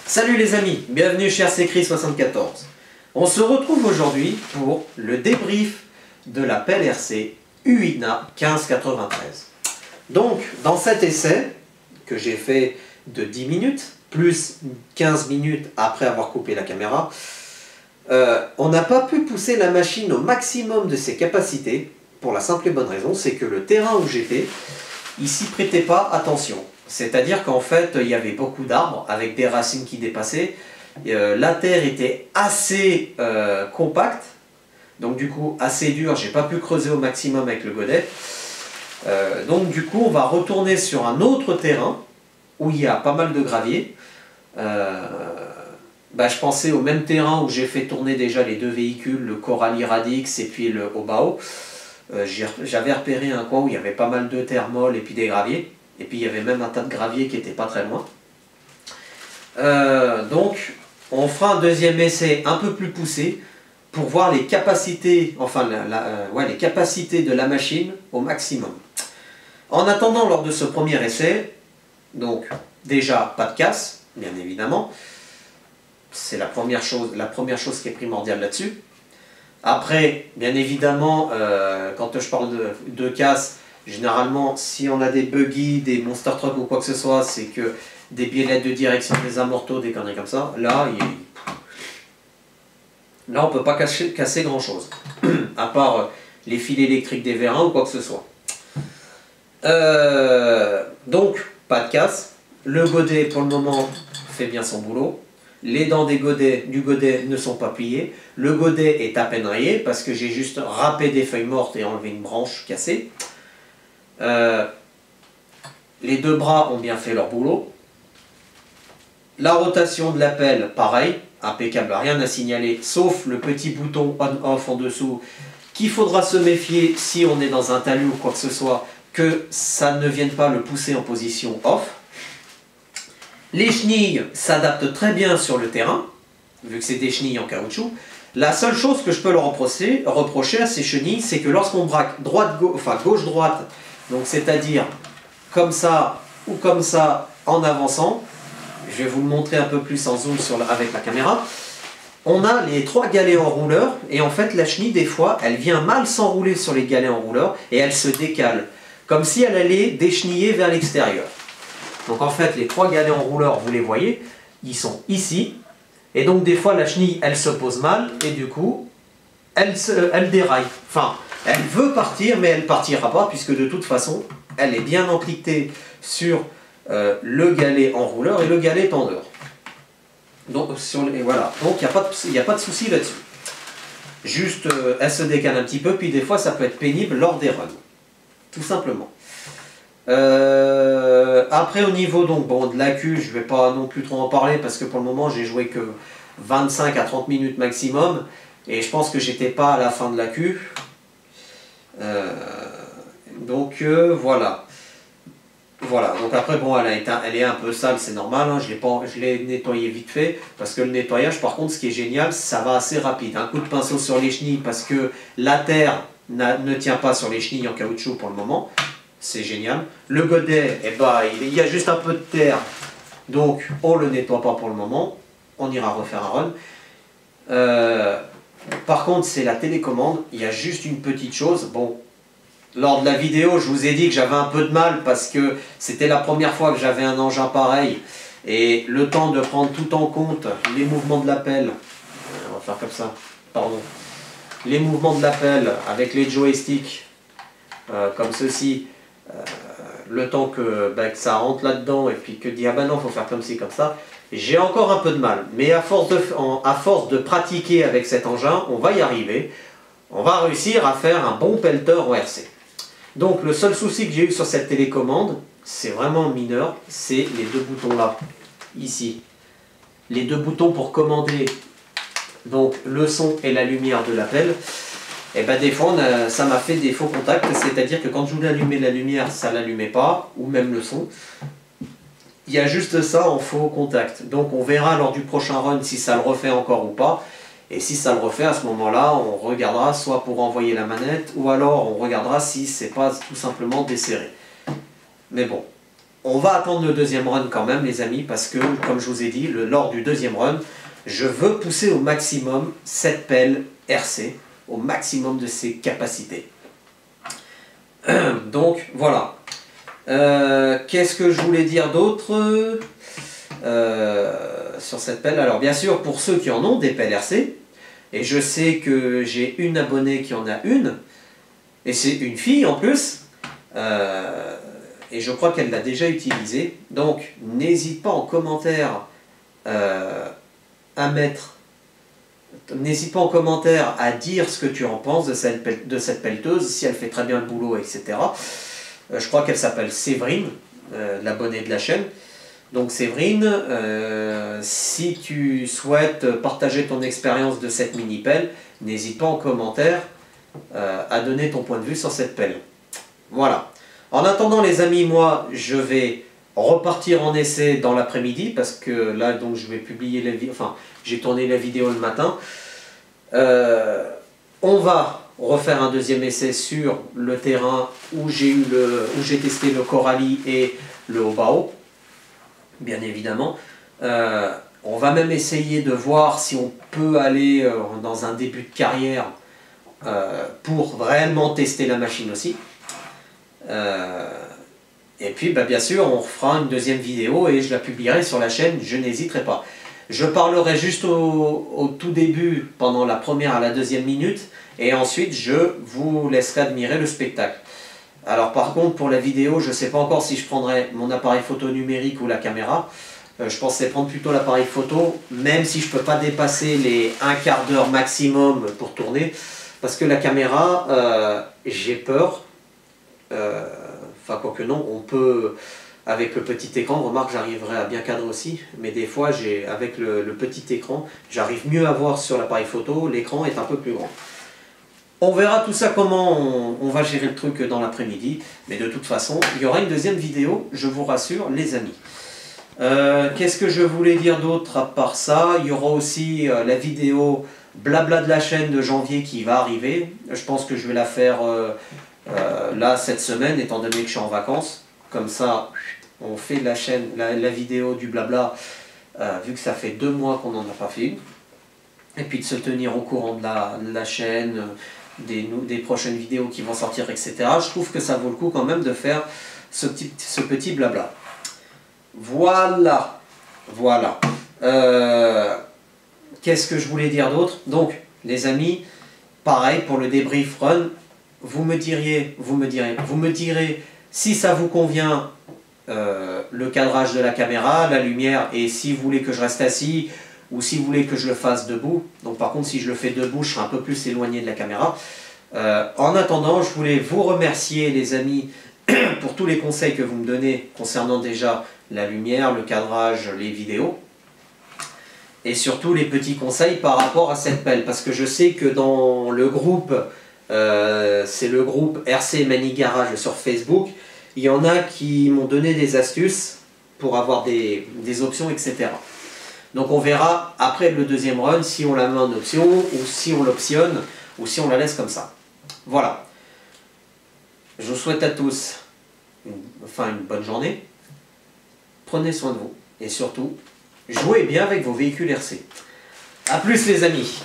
Salut les amis, bienvenue chez RCCRI74. On se retrouve aujourd'hui pour le débrief de la pelle RC UINA 1593. Donc, dans cet essai, que j'ai fait de 10 minutes, plus 15 minutes après avoir coupé la caméra, on n'a pas pu pousser la machine au maximum de ses capacités, pour la simple et bonne raison, c'est que le terrain où j'étais, il s'y prêtait pas attention. C'est-à-dire qu'en fait, il y avait beaucoup d'arbres avec des racines qui dépassaient. La terre était assez compacte, donc du coup assez dure. J'ai pas pu creuser au maximum avec le godet. Donc du coup, on va retourner sur un autre terrain où il y a pas mal de gravier. Je pensais au même terrain où j'ai fait tourner déjà les deux véhicules, le Coralie Radix et puis le Obao. J'avais repéré un coin où il y avait pas mal de terre molle et puis des graviers. Et puis il y avait même un tas de gravier qui n'était pas très loin. Donc on fera un deuxième essai un peu plus poussé pour voir les capacités, les capacités de la machine au maximum. En attendant, lors de ce premier essai, donc déjà pas de casse, bien évidemment. C'est la première chose qui est primordiale là-dessus. Après, bien évidemment, quand je parle de casse, généralement, si on a des buggy, des monster trucks ou quoi que ce soit, c'est que des biellettes de direction, des amortos, des conneries comme ça, là on ne peut pas casser grand-chose, à part les fils électriques des vérins ou quoi que ce soit. Donc, pas de casse. Le godet, pour le moment, fait bien son boulot. Les dents du godet ne sont pas pliées. Le godet est à peine rayé parce que j'ai juste râpé des feuilles mortes et enlevé une branche cassée. Les deux bras ont bien fait leur boulot. La rotation de la pelle, pareil, impeccable, rien à signaler, sauf le petit bouton on-off en dessous, qu'il faudra se méfier si on est dans un talus ou quoi que ce soit, que ça ne vienne pas le pousser en position off. Les chenilles s'adaptent très bien sur le terrain, vu que c'est des chenilles en caoutchouc. La seule chose que je peux leur reprocher à ces chenilles, c'est que lorsqu'on braque gauche-droite, donc c'est-à-dire comme ça ou comme ça en avançant, je vais vous le montrer un peu plus en zoom avec la caméra, on a les trois galets en rouleur, et en fait la chenille des fois, elle vient mal s'enrouler sur les galets en rouleur, et elle se décale, comme si elle allait décheniller vers l'extérieur. Donc en fait, les trois galets en rouleur, vous les voyez, ils sont ici. Et donc des fois, la chenille, elle se pose mal. Et du coup, elle déraille. Enfin, elle veut partir, mais elle ne partira pas. Puisque de toute façon, elle est bien encliquetée sur le galet en rouleur et le galet pendeur. Donc voilà. Donc il n'y a pas de souci là-dessus. Juste, elle se décale un petit peu. Puis des fois, ça peut être pénible lors des runs. Tout simplement. Après au niveau de la queue, je ne vais pas non plus trop en parler parce que pour le moment j'ai joué que 25 à 30 minutes maximum et je pense que j'étais pas à la fin de la queue. Voilà. Donc après elle est un peu sale, c'est normal, hein. Je l'ai nettoyé vite fait parce que le nettoyage par contre ce qui est génial, ça va assez rapide. Un coup de pinceau sur les chenilles parce que la terre ne tient pas sur les chenilles en caoutchouc pour le moment. C'est génial. Le godet, il y a juste un peu de terre, donc on ne le nettoie pas pour le moment. On ira refaire un run. Par contre, c'est la télécommande. Il y a juste une petite chose. Bon, lors de la vidéo, je vous ai dit que j'avais un peu de mal parce que c'était la première fois que j'avais un engin pareil. Et le temps de prendre tout en compte, les mouvements de la pelle, on va faire comme ça, pardon. Les mouvements de la pelle avec les joysticks, comme ceci. Le temps que ça rentre là-dedans et puis que dit ah ben non, faut faire comme ci, comme ça, j'ai encore un peu de mal. Mais à force de pratiquer avec cet engin, on va y arriver. On va réussir à faire un bon pelleter en RC. Donc le seul souci que j'ai eu sur cette télécommande, c'est vraiment mineur, c'est les deux boutons là, ici. Les deux boutons pour commander donc le son et la lumière de la pelle. Et des fois ça m'a fait des faux contacts, c'est-à-dire que quand je voulais allumer la lumière, ça l'allumait pas, ou même le son. Il y a juste ça en faux contact. Donc on verra lors du prochain run si ça le refait encore ou pas. Et si ça le refait, à ce moment-là, on regardera soit pour envoyer la manette, ou alors on regardera si c'est pas tout simplement desserré. Mais bon, on va attendre le deuxième run quand même les amis, parce que comme je vous ai dit, lors du deuxième run, je veux pousser au maximum cette pelle RC, au maximum de ses capacités. Donc voilà. Qu'est-ce que je voulais dire d'autre sur cette pelle? Alors bien sûr, pour ceux qui en ont des pelles RC, et je sais que j'ai une abonnée qui en a une, et c'est une fille en plus, et je crois qu'elle l'a déjà utilisée. Donc n'hésite pas en commentaire n'hésite pas en commentaire à dire ce que tu en penses de cette pelleteuse, si elle fait très bien le boulot, etc. Je crois qu'elle s'appelle Séverine, l'abonnée de la chaîne. Donc Séverine, si tu souhaites partager ton expérience de cette mini-pelle, n'hésite pas en commentaire à donner ton point de vue sur cette pelle. Voilà. En attendant les amis, moi je vais repartir en essai dans l'après-midi, parce que là donc je vais publier la vidéo, enfin j'ai tourné la vidéo le matin. On va refaire un deuxième essai sur le terrain où j'ai testé le Coralie et le Hobao, bien évidemment. On va même essayer de voir si on peut aller dans un début de carrière pour réellement tester la machine aussi. Et puis bien sûr on fera une deuxième vidéo et je la publierai sur la chaîne, je n'hésiterai pas. Je parlerai juste au tout début, pendant la première à la deuxième minute, et ensuite je vous laisserai admirer le spectacle. Alors par contre pour la vidéo, je ne sais pas encore si je prendrai mon appareil photo numérique ou la caméra. Je pensais prendre plutôt l'appareil photo, même si je ne peux pas dépasser les 1/4 d'heure maximum pour tourner, parce que la caméra, j'ai peur. Enfin, quoique non, on peut, avec le petit écran, remarque, j'arriverai à bien cadrer aussi, mais des fois, avec le petit écran, j'arrive mieux à voir sur l'appareil photo, l'écran est un peu plus grand. On verra tout ça, comment on va gérer le truc dans l'après-midi, mais de toute façon, il y aura une deuxième vidéo, je vous rassure, les amis. Qu'est-ce que je voulais dire d'autre à part ça? Il y aura aussi la vidéo blabla de la chaîne de janvier qui va arriver. Je pense que je vais la faire là cette semaine, étant donné que je suis en vacances. Comme ça on fait la vidéo du blabla, vu que ça fait 2 mois qu'on n'en a pas fait une, et puis de se tenir au courant de la chaîne, des prochaines vidéos qui vont sortir, etc. Je trouve que ça vaut le coup quand même de faire ce petit blabla. Voilà. Qu'est-ce que je voulais dire d'autre? Donc les amis, pareil pour le débrief run, vous me direz si ça vous convient, le cadrage de la caméra, la lumière, et si vous voulez que je reste assis ou si vous voulez que je le fasse debout. Donc par contre si je le fais debout, je serai un peu plus éloigné de la caméra. En attendant, je voulais vous remercier les amis pour tous les conseils que vous me donnez concernant déjà la lumière, le cadrage, les vidéos, et surtout les petits conseils par rapport à cette pelle, parce que je sais que dans le groupe, c'est le groupe RC Mani Garage sur Facebook, il y en a qui m'ont donné des astuces pour avoir des options, etc. Donc on verra après le deuxième run si on la met en option, ou si on l'optionne, ou si on la laisse comme ça. Voilà. Je vous souhaite à tous une bonne journée. Prenez soin de vous. Et surtout, jouez bien avec vos véhicules RC. A plus les amis.